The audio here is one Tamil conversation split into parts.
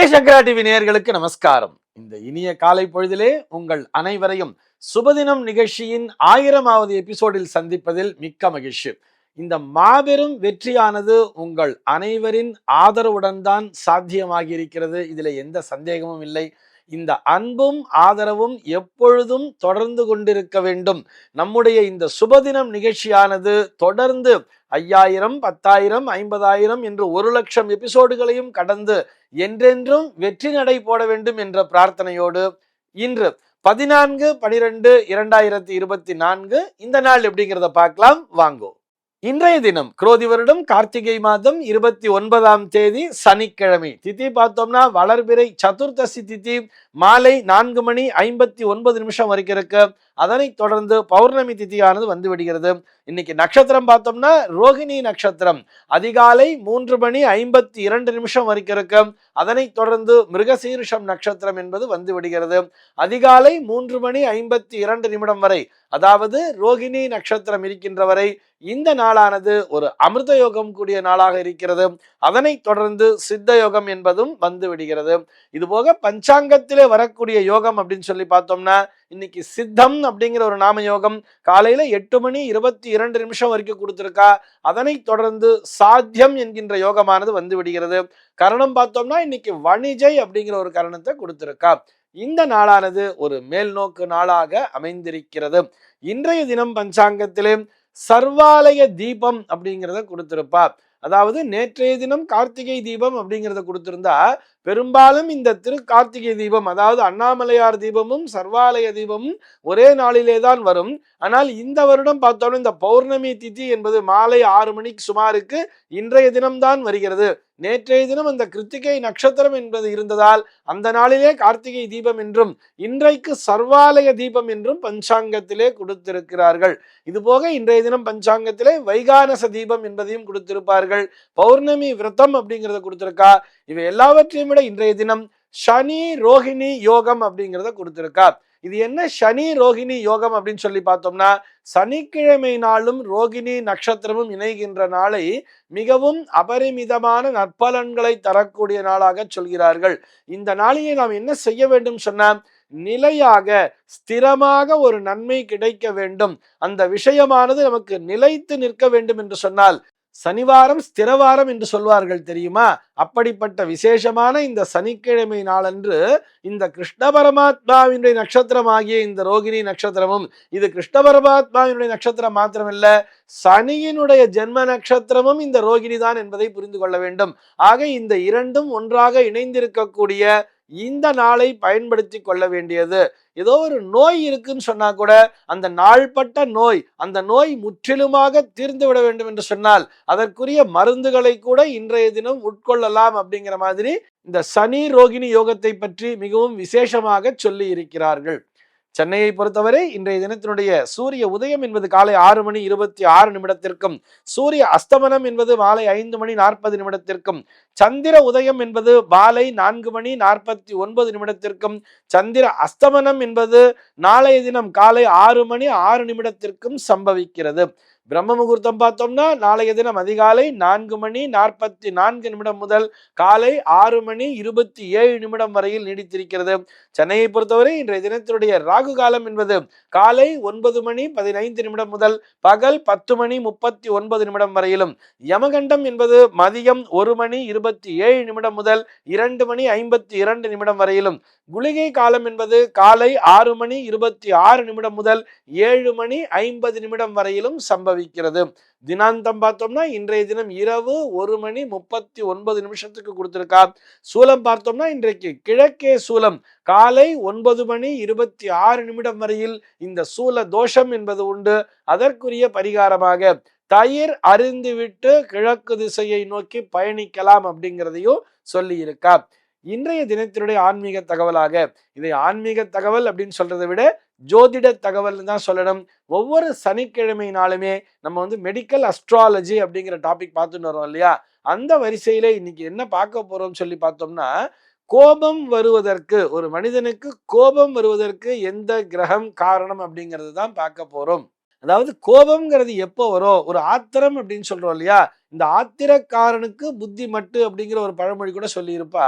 சென்னை சங்கரா டிவி நேயர்களுக்கு நமஸ்காரம். இந்த இனிய காலை பொழுதிலே உங்கள் அனைவரையும் சுபதினம் நிகழ்ச்சியின் 1000வது எபிசோடில் சந்திப்பதில் மிக்க மகிழ்ச்சி. இந்த மாபெரும் வெற்றியானது உங்கள் அனைவரின் ஆதரவுடன் தான் சாத்தியமாகி இருக்கிறது. இதில் எந்த சந்தேகமும் இல்லை. இந்த அன்பும் ஆதரவும் எப்பொழுதும் தொடர்ந்து கொண்டிருக்க வேண்டும். நம்முடைய இந்த சுபதினம் நிகழ்ச்சியானது தொடர்ந்து 5000, 10000, 50000 என்று 1,00,000 எபிசோடுகளையும் கடந்து என்றென்றும் வெற்றி நடை போட வேண்டும் என்ற பிரார்த்தனையோடு இன்று 14/12/2024 இந்த நாள் எப்படிங்கிறத பார்க்கலாம் வாங்கோ. இன்றைய தினம் குரோதி வருடம் கார்த்திகை மாதம் 29ஆம் தேதி சனிக்கிழமை. திதி பார்த்தோம்னா வளர்பிறை சதுர்தசி திதி மாலை 4:59 வரைக்கும் இருக்கு. அதனை தொடர்ந்து பௌர்ணமி திதியானது வந்து விடுகிறது. இன்னைக்கு நட்சத்திரம் பார்த்தோம்னா ரோகிணி நட்சத்திரம் அதிகாலை 3:52 வரைக்கும் இருக்கு. அதனை தொடர்ந்து மிருகசீரிஷம் நட்சத்திரம் என்பது வந்து விடுகிறது. அதிகாலை 3:52 வரை, அதாவது ரோகிணி நட்சத்திரம் இருக்கின்ற வரை இந்த நாளானது ஒரு அமிர்த யோகம் கூடிய நாளாக இருக்கிறது. அதனை தொடர்ந்து சித்த யோகம் என்பதும் வந்து விடுகிறது. இது போக பஞ்சாங்கத்திலே வரக்கூடிய யோகம் அப்படின்னு சொல்லி பார்த்தோம்னா இன்னைக்கு சித்தம் அப்படிங்கிற ஒரு நாம யோகம் காலையில 8:22 வரைக்கும் கொடுத்திருக்கா. அதனை தொடர்ந்து சாத்தியம் என்கின்ற யோகமானது வந்து விடுகிறது. கரணம் பார்த்தோம்னா இன்னைக்கு வணிஜை அப்படிங்கிற ஒரு கரணத்தை கொடுத்திருக்கா. இந்த நாளானது ஒரு மேல் நோக்கு நாளாக அமைந்திருக்கிறது. இன்றைய தினம் பஞ்சாங்கத்திலே சர்வாலய தீபம் அப்படிங்கிறத கொடுத்திருப்பா. அதாவது நேற்றைய தினம் கார்த்திகை தீபம் அப்படிங்கிறத கொடுத்திருந்தா பெரும்பாலும் இந்த திரு கார்த்திகை தீபம், அதாவது அண்ணாமலையார் தீபமும் சர்வாலய தீபமும் ஒரே நாளிலே தான் வரும். ஆனால் இந்த வருடம் பார்த்தோம்னா இந்த பௌர்ணமி திதி என்பது மாலை 6 மணிக்கு சுமாருக்கு இன்றைய தினம்தான் வருகிறது. நேற்றைய தினம் அந்த கிருத்திகை நட்சத்திரம் என்பது இருந்ததால் அந்த நாளிலே கார்த்திகை தீபம் என்றும் இன்றைக்கு சர்வாலய தீபம் என்றும் பஞ்சாங்கத்திலே கொடுத்திருக்கிறார்கள். இது போக இன்றைய தினம் பஞ்சாங்கத்திலே வைகானச தீபம் என்பதையும் கொடுத்திருப்பார்கள். பௌர்ணமி விரதம் அப்படிங்கிறத கொடுத்திருக்கா. இவை எல்லாவற்றையும் விட இன்றைய தினம் சனி ரோகிணி யோகம் அப்படிங்கிறத கொடுத்திருக்கா. இது என்ன சனி ரோகிணி யோகம் அப்படின்னு சொல்லி பார்த்தோம்னா சனிக்கிழமை நாளும் ரோகிணி நட்சத்திரமும் இணைகின்ற நாளை மிகவும் அபரிமிதமான நற்பலன்களை தரக்கூடிய நாளாக சொல்கிறார்கள். இந்த நாளையை நாம் என்ன செய்ய வேண்டும் சொன்னா நிலையாக ஸ்திரமாக ஒரு நன்மை கிடைக்க வேண்டும், அந்த விஷயமானது நமக்கு நிலைத்து நிற்க வேண்டும் என்று சொன்னால் சனிவாரம் ஸ்திரவாரம் என்று சொல்வார்கள் தெரியுமா? அப்படிப்பட்ட விசேஷமான இந்த சனிக்கிழமை நாளன்று இந்த கிருஷ்ண பரமாத்மாவினுடைய நட்சத்திரம் ஆகிய இந்த ரோகிணி நட்சத்திரமும், இது கிருஷ்ண பரமாத்மாவினுடைய நட்சத்திரம் மாத்திரமல்ல சனியினுடைய ஜென்ம நட்சத்திரமும் இந்த ரோகிணி தான் என்பதை புரிந்து கொள்ள வேண்டும். ஆக இந்த இரண்டும் ஒன்றாக இணைந்திருக்கக்கூடிய இந்த நாளை பயன்படுத்தி கொள்ள வேண்டியது. ஏதோ ஒரு நோய் இருக்குன்னு சொன்னா கூட அந்த நாள்பட்ட நோய், அந்த நோய் முற்றிலுமாக தீர்ந்து விட வேண்டும் என்று சொன்னால் அதற்குரிய மருந்துகளை கூட இன்றைய தினம் உட்கொள்ளலாம் அப்படிங்கிற மாதிரி இந்த சனி ரோகிணி யோகத்தை பற்றி மிகவும் விசேஷமாக சொல்லி இருக்கிறார்கள். சென்னையை பொறுத்தவரை இன்றைய தினத்தினுடைய சூரிய உதயம் என்பது காலை 6:26 சூரிய அஸ்தமனம் என்பது மாலை 5:40 சந்திர உதயம் என்பது மாலை 4:49 சந்திர அஸ்தமனம் என்பது நாளைய தினம் காலை 6:06 சம்பவிக்கிறது. பிரம்ம முகூர்த்தம் பார்த்தோம்னா நாளைய தினம் அதிகாலை 4:44 முதல் காலை 6:27 வரையில் நீடித்திருக்கிறது. சென்னையை பொறுத்தவரை இன்றைய தினத்தினுடைய ராகு காலம் என்பது காலை 9:15 முதல் பகல் 10:39 வரையிலும், யமகண்டம் என்பது மதியம் 1:27 முதல் 2:52 வரையிலும், குளிகை காலம் என்பது காலை 6:26 முதல் 7:50 வரையிலும் சம்பவிக்கிறது. தினாந்தம் பார்த்தோம்னா இன்றைய தினம் இரவு 1:39 கொடுத்திருக்கா. சூலம் பார்த்தோம்னா இன்றைக்கு கிழக்கே சூலம் காலை 9:26 வரையில் இந்த சூல தோஷம் என்பது உண்டு. அதற்குரிய பரிகாரமாக தயிர் அருந்திவிட்டு கிழக்கு திசையை நோக்கி பயணிக்கலாம் அப்படிங்கிறதையும் சொல்லி இருக்கா. இன்றைய தினத்தினுடைய ஆன்மீக தகவலாக, இதை ஆன்மீக தகவல் அப்படின்னு சொல்றதை விட ஜோதிட தகவல் தான் சொல்லணும். ஒவ்வொரு சனிக்கிழமை நாளுமே நம்ம மெடிக்கல் அஸ்ட்ராலஜி அப்படிங்கிற டாபிக் பார்த்துட்டு வரோம் இல்லையா? அந்த வரிசையில இன்னைக்கு என்ன பார்க்க போறோம் சொல்லி பார்த்தோம்னா கோபம் வருவதற்கு, ஒரு மனிதனுக்கு கோபம் வருவதற்கு எந்த கிரகம் காரணம் அப்படிங்கிறது தான் பார்க்க போறோம். அதாவது கோபம்ங்கிறது எப்போ வரும், ஒரு ஆத்திரம் அப்படின்னு சொல்றோம் இல்லையா? இந்த ஆத்திரக்காரனுக்கு புத்தி மட்டு அப்படிங்கிற ஒரு பழமொழி கூட சொல்லியிருப்பா.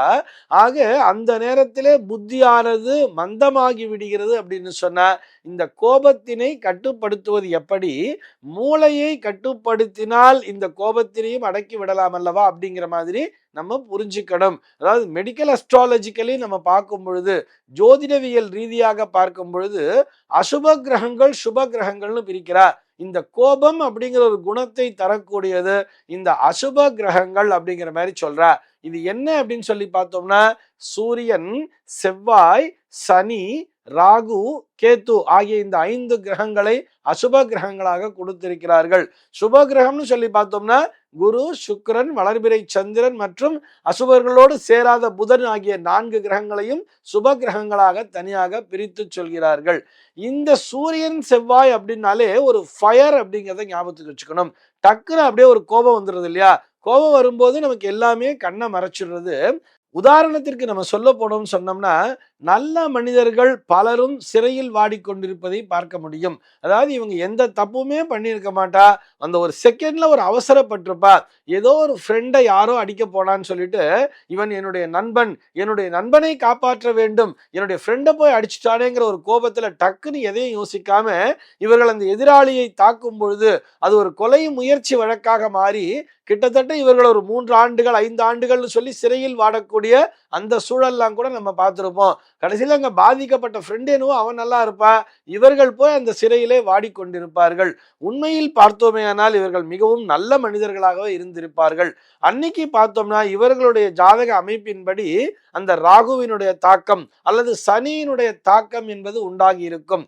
ஆக அந்த நேரத்திலே புத்தியானது மந்தமாகி விடுகிறது அப்படின்னு சொன்னா, இந்த கோபத்தினை கட்டுப்படுத்துவது எப்படி? மூளையை கட்டுப்படுத்தினால் இந்த கோபத்தினையும் அடக்கி விடலாம் அல்லவா? அப்படிங்கிற மாதிரி நம்ம புரிஞ்சுக்கணும். அதாவது மெடிக்கல் அஸ்ட்ராலஜிக்கலி நம்ம பார்க்கும் பொழுது, ஜோதிடவியல் ரீதியாக பார்க்கும் பொழுது, அசுப கிரகங்கள் சுப கிரகங்கள்னு பிரிக்கிறா. இந்த கோபம் அப்படிங்கிற ஒரு குணத்தை தரக்கூடியது இந்த அசுப கிரகங்கள் அப்படிங்கிற மாதிரி சொல்றா. இது என்ன அப்படின்னு சொல்லி பார்த்தோம்னா, சூரியன், செவ்வாய், சனி, ராகு, கேத்து ஆகிய இந்த 5 கிரகங்களை அசுப கிரகங்களாக கொடுத்திருக்கிறார்கள். சுப கிரகம்னு சொல்லி பார்த்தோம்னா குரு, சுக்கிரன், வளர்பிறை சந்திரன் மற்றும் அசுபர்களோடு சேராத புதன் ஆகிய 4 கிரகங்களையும் சுப கிரகங்களாக தனியாக பிரித்து சொல்கிறார்கள். இந்த சூரியன், செவ்வாய் அப்படின்னாலே ஒரு ஃபயர் அப்படிங்கிறத ஞாபகத்துக்கு வச்சுக்கணும். டக்குன்னு அப்படியே ஒரு கோபம் வந்துடுது இல்லையா? கோபம் வரும்போது நமக்கு எல்லாமே கண்ணை மறைச்சிடுறது. உதாரணத்திற்கு நம்ம சொல்ல போனோம்னு சொன்னோம்னா, நல்ல மனிதர்கள் பலரும் சிறையில் வாடிக்கொண்டிருப்பதை பார்க்க முடியும். அதாவது இவங்க எந்த தப்புமே பண்ணியிருக்க மாட்டா, அந்த ஒரு செகண்ட்ல ஒரு அவசரப்பட்டிருப்பா. ஏதோ ஒரு ஃப்ரெண்டை யாரோ அடிக்க போனான்னு சொல்லிட்டு, இவன் என்னுடைய நண்பனை காப்பாற்ற வேண்டும், என்னுடைய ஃப்ரெண்டை போய் அடிச்சுட்டானேங்கிற ஒரு கோபத்துல டக்குன்னு எதையும் யோசிக்காம இவர்கள் அந்த எதிராளியை தாக்கும் பொழுது அது ஒரு கொலை முயற்சி வழக்காக மாறி கிட்டத்தட்ட இவர்கள் ஒரு 3 ஆண்டுகள் 5 ஆண்டுகள்னு சொல்லி சிறையில் வாடக்கூடிய அந்த சூழல்லாம் கூட நம்ம பார்த்திருப்போம். கடைசியில் அங்க பாதிக்கப்பட்ட ஃப்ரெண்ட் என்னவோ அவன் நல்லா இருப்பா, இவர்கள் போய் அந்த சிறையிலே வாடிக்கொண்டிருப்பார்கள். உண்மையில் பார்த்தோமேயானால் இவர்கள் மிகவும் நல்ல மனிதர்களாகவே இருந்திருப்பார்கள். அன்னைக்கு பார்த்தோம்னா இவர்களுடைய ஜாதக அமைப்பின்படி அந்த ராகுவினுடைய தாக்கம் அல்லது சனியினுடைய தாக்கம் என்பது உண்டாகி இருக்கும்.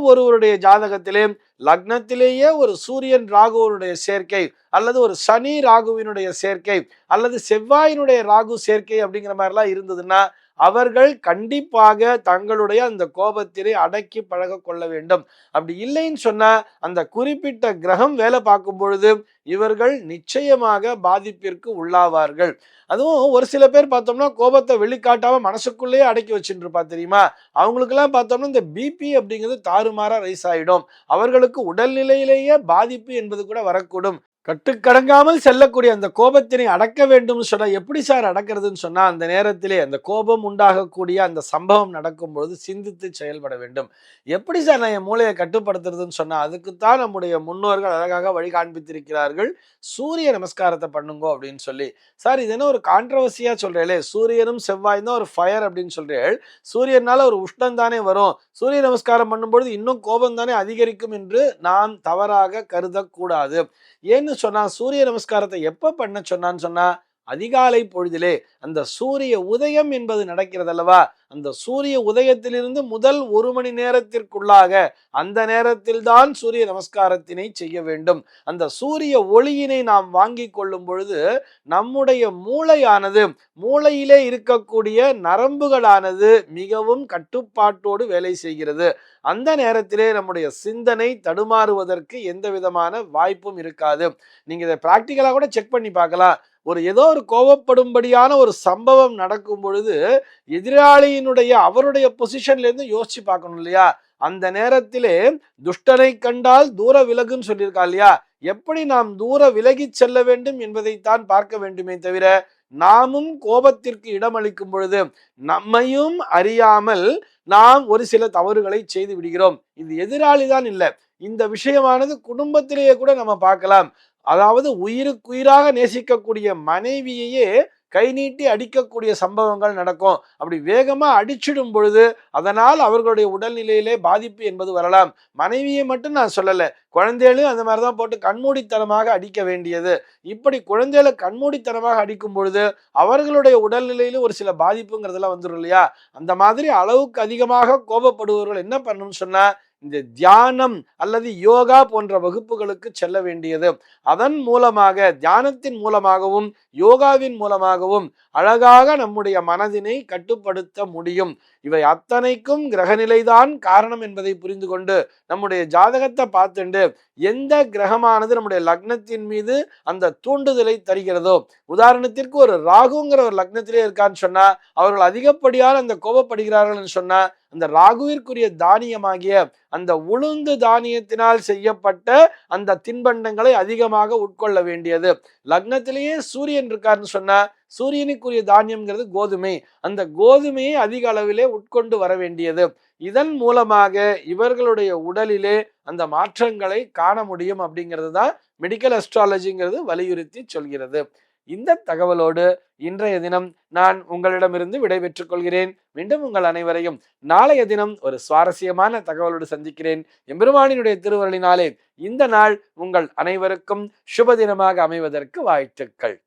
ஒருவருடைய ஜாதகத்திலே லக்னத்திலேயே ஒரு சூரியன் ராகுவனுடைய சேர்க்கை அல்லது ஒரு சனி ராகுவினுடைய சேர்க்கை அல்லது செவ்வாயினுடைய ராகு சேர்க்கை அப்படிங்கிற மாதிரிலாம் இருந்ததுன்னா அவர்கள் கண்டிப்பாக தங்களுடைய அந்த கோபத்தினை அடக்கி பழக கொள்ள வேண்டும். அப்படி இல்லைன்னு சொன்னா அந்த குறிப்பிட்ட கிரகம் வேலை பார்க்கும் பொழுது இவர்கள் நிச்சயமாக பாதிப்பிற்கு உள்ளாவார்கள். அதுவும் ஒரு சில பேர் பார்த்தோம்னா கோபத்தை வெளிக்காட்டாம மனசுக்குள்ளேயே அடக்கி வச்சுட்டு இருப்பா தெரியுமா? அவங்களுக்கெல்லாம் பார்த்தோம்னா இந்த பிபி அப்படிங்கிறது தாறுமாறா ரைஸ் ஆயிடும். அவர்களுக்கு உடல்நிலையிலேயே பாதிப்பு என்பது கூட வரக்கூடும். கட்டுக்கடங்காமல் செல்லக்கூடிய அந்த கோபத்தினை அடக்க வேண்டும் சொன்னா எப்படி சார் அடக்கிறதுன்னு சொன்னா அந்த நேரத்திலே அந்த கோபம் உண்டாகக்கூடிய அந்த சம்பவம் நடக்கும் பொழுது சிந்தித்து செயல்பட வேண்டும். எப்படி சார் நான் என் மூளையை கட்டுப்படுத்துறதுன்னு சொன்னா அதுக்குத்தான் நம்முடைய முன்னோர்கள் அழகாக வழி காண்பித்திருக்கிறார்கள். சூரிய நமஸ்காரத்தை பண்ணுங்க அப்படின்னு சொல்லி. சார் இது என்ன ஒரு கான்ட்ரவர்சியா சொல்றேன், சூரியனும் செவ்வாயும் தான் ஒரு ஃபயர் அப்படின்னு சொல்றேன். சூரியனால ஒரு உஷ்ணம் தானே வரும், சூரிய நமஸ்காரம் பண்ணும்பொழுது இன்னும் கோபம் தானே அதிகரிக்கும் என்று நாம் தவறாக கருதக்கூடாது. ஏன்னு சொன்னா சூரிய நமஸ்காரத்தை எப்ப பண்ண சொன்னான்னு சொன்னா அதிகாலை பொழுதிலே அந்த சூரிய உதயம் என்பது நடக்கிறது அல்லவா? அந்த சூரிய உதயத்திலிருந்து முதல் 1 மணி நேரத்திற்குள்ளாக அந்த நேரத்தில் தான் சூரிய நமஸ்காரத்தினை செய்ய வேண்டும். அந்த சூரிய ஒளியினை நாம் வாங்கி கொள்ளும் பொழுது நம்முடைய மூளையிலே இருக்கக்கூடிய நரம்புகளானது மிகவும் கட்டுப்பாட்டோடு வேலை செய்கிறது. அந்த நேரத்திலே நம்முடைய சிந்தனை தடுமாறுவதற்கு எந்த விதமான வாய்ப்பும் இருக்காது. நீங்க இதை பிராக்டிக்கலா கூட செக் பண்ணி பார்க்கலாம். ஏதோ ஒரு கோபப்படும்படியான ஒரு சம்பவம் நடக்கும் பொழுது எதிராளியினுடைய அவருடைய பொசிஷன்ல இருந்து யோசிச்சு பார்க்கணும் இல்லையா? அந்த நேரத்திலே துஷ்டனை கண்டால் தூர விலகுன்னு சொல்லியிருக்கா இல்லையா? எப்படி நாம் தூர விலகி செல்ல வேண்டும் என்பதைத்தான் பார்க்க வேண்டுமே தவிர நாமும் கோபத்திற்கு இடமளிக்கும் பொழுது நம்மையும் அறியாமல் நாம் ஒரு சில தவறுகளை செய்து விடுகிறோம். இது எதிராளிதான் இல்லை, இந்த விஷயமானது குடும்பத்திலேயே கூட நம்ம பார்க்கலாம். அதாவது உயிருக்குயிராக நேசிக்கக்கூடிய மனைவியையே கை நீட்டி அடிக்கக்கூடிய சம்பவங்கள் நடக்கும். அப்படி வேகமா அடிச்சிடும் பொழுது அதனால் அவர்களுடைய உடல்நிலையிலே பாதிப்பு என்பது வரலாம். மனைவியை மட்டும் நான் சொல்லல, குழந்தைகளையும் அந்த மாதிரிதான் போட்டு கண்மூடித்தனமாக அடிக்க வேண்டியது. இப்படி குழந்தைகளை கண்மூடித்தனமாக அடிக்கும் பொழுது அவர்களுடைய உடல்நிலையில ஒரு சில பாதிப்புங்கிறதெல்லாம் வந்துடும் இல்லையா? அந்த மாதிரி அளவுக்கு அதிகமாக கோபப்படுபவர்கள் என்ன பண்ணணும்னு சொன்னா இந்த தியானம் அல்லது யோகா போன்ற வகுப்புகளுக்கு செல்ல வேண்டியது. அதன் மூலமாக தியானத்தின் மூலமாகவும் யோகாவின் மூலமாகவும் அழகாக நம்முடைய மனதினை கட்டுப்படுத்த முடியும். இவை அத்தனைக்கும் கிரகநிலைதான் காரணம் என்பதை புரிந்து கொண்டு நம்முடைய ஜாதகத்தை பார்த்துண்டு எந்த கிரகமானது நம்முடைய லக்னத்தின் மீது அந்த தூண்டுதலை தருகிறதோ, உதாரணத்திற்கு ஒரு ராகுங்கிற ஒரு லக்னத்திலே இருக்கான்னு சொன்னா அவர்கள் அதிகப்படியான அந்த கோபப்படுகிறார்கள் சொன்னா அந்த ராகுவிற்குரிய தானியமாகிய அந்த உளுந்து தானியத்தினால் செய்யப்பட்ட அந்த தின்பண்டங்களை அதிகமாக உட்கொள்ள வேண்டியது. லக்னத்திலேயே சூரியன் இருக்காருன்னு சொன்னா சூரியனுக்குரிய தானியம்ங்கிறது கோதுமை, அந்த கோதுமையை அதிக அளவிலே உட்கொண்டு வர வேண்டியது. இதன் மூலமாக இவர்களுடைய உடலிலே அந்த மாற்றங்களை காண முடியும் அப்படிங்கிறது தான் மெடிக்கல் அஸ்ட்ராலஜிங்கிறது வலியுறுத்தி சொல்கிறது. இந்த தகவலோடு இன்றைய தினம் நான் உங்களிடமிருந்து விடைபெற்றுக் கொள்கிறேன். மீண்டும் உங்கள் அனைவரையும் நாளைய தினம் ஒரு சுவாரஸ்யமான தகவலோடு சந்திக்கிறேன். எம்பெருமானினுடைய திருவருளினாலே இந்த நாள் உங்கள் அனைவருக்கும் சுப தினமாக அமைவதற்கு வாழ்த்துக்கள்.